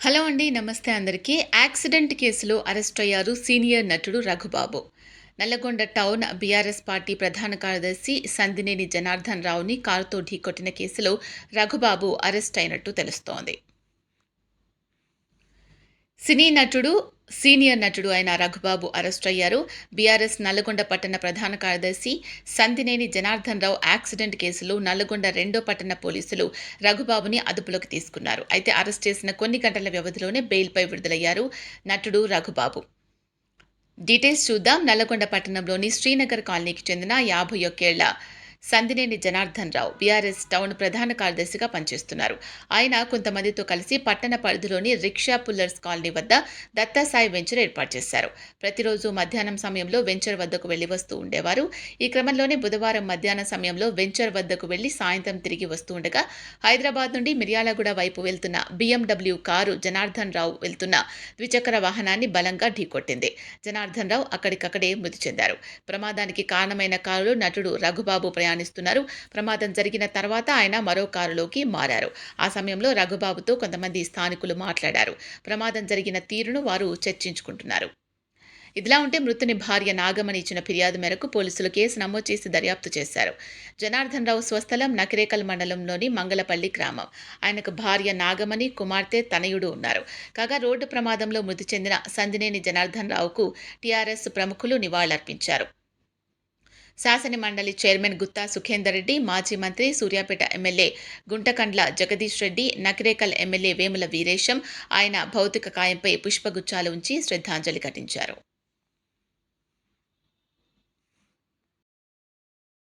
Hello అండి. నమస్తే అందరికీ. యాక్సిడెంట్ కేసులో అరెస్ట్ అయ్యారు సీనియర్ నటుడు Raghubabu. Nalgonda town BRS party ప్రధాన కార్యదర్శి సందినేని జనార్దన్ రావుని కారుతో ఢీకొట్టిన కేసులో రఘుబాబు అరెస్ట్ అయినట్టు తెలుస్తోంది. సినీ నటుడు, సీనియర్ నటుడు అయిన రఘుబాబు అరెస్ట్ అయ్యారు. బీఆర్ఎస్ నల్లగొండ పట్టణ ప్రధాన కార్యదర్శి సందినేని జనార్దన్ రావు యాక్సిడెంట్ కేసులో నల్లగొండ 2వ పట్టణ పోలీసులు రఘుబాబుని అదుపులోకి తీసుకున్నారు. అయితే అరెస్ట్ చేసిన కొన్ని గంటల వ్యవధిలోనే బెయిల్పై విడుదలయ్యారు నటుడు రఘుబాబు. డీటెయిల్స్ చూద్దాం. నల్లగొండ పట్టణంలోని శ్రీనగర్ కాలనీకి చెందిన 51 ఏళ్ల సందినేని జనార్దన్ రావు బీఆర్ఎస్ టౌన్ ప్రధాన కార్యదర్శిగా పనిచేస్తున్నారు. ఆయన కొంతమందితో కలిసి పట్టణ పరిధిలోని రిక్షా పుల్లర్స్ కాలనీ వద్ద దత్తాసాయి వెంచర్ ఏర్పాటు చేశారు. ప్రతిరోజు మధ్యాహ్నం సమయంలో వెంచర్ వద్దకు వెళ్లి వస్తూ ఉండేవారు. ఈ క్రమంలోనే బుధవారం మధ్యాహ్న సమయంలో వెంచర్ వద్దకు వెళ్లి సాయంత్రం తిరిగి వస్తూ ఉండగా హైదరాబాద్ నుండి మిర్యాలగూడ వైపు వెళ్తున్న BMW కారు జనార్దన్ రావు వెళ్తున్న ద్విచక్ర వాహనాన్ని బలంగా ఢీకొట్టింది. జనార్దన్ రావు అక్కడికక్కడే మృతి చెందారు. ప్రమాదానికి కారణమైన కారులో నటుడు రఘుబాబు ప్రయాణిస్తున్నారు. ప్రమాదం జరిగిన తర్వాత ఆయన మరో కారులోకి మారారు. ఆ సమయంలో రఘుబాబుతో కొంతమంది స్థానికులు మాట్లాడారు. ప్రమాదం జరిగిన తీరును వారు చర్చించుకుంటున్నారు. ఇదిలా ఉంటే మృతుని భార్య నాగమణి ఇచ్చిన ఫిర్యాదు మేరకు పోలీసులు కేసు నమోదు చేసి దర్యాప్తు చేశారు. జనార్దన్ రావు స్వస్థలం నకిరేకల్ మండలంలోని మంగళపల్లి గ్రామం. ఆయనకు భార్య నాగమణి, కుమార్తె, తనయుడు ఉన్నారు. కాగా రోడ్డు ప్రమాదంలో మృతి చెందిన సందినేని జనార్దన్ రావుకు టీఆర్ఎస్ ప్రముఖులు నివాళులర్పించారు. శాసన మండలి చైర్మన్ గుత్తా సుఖేందర్ రెడ్డి, మాజీ మంత్రి, సూర్యాపేట ఎమ్మెల్యే గుంటకండ్ల జగదీష్ రెడ్డి, నకిరేకల్ ఎమ్మెల్యే వేముల వీరేశం ఆయన భౌతిక కాయంపై పుష్పగుచ్చాలు ఉంచి శ్రద్ధాంజలి ఘటించారు.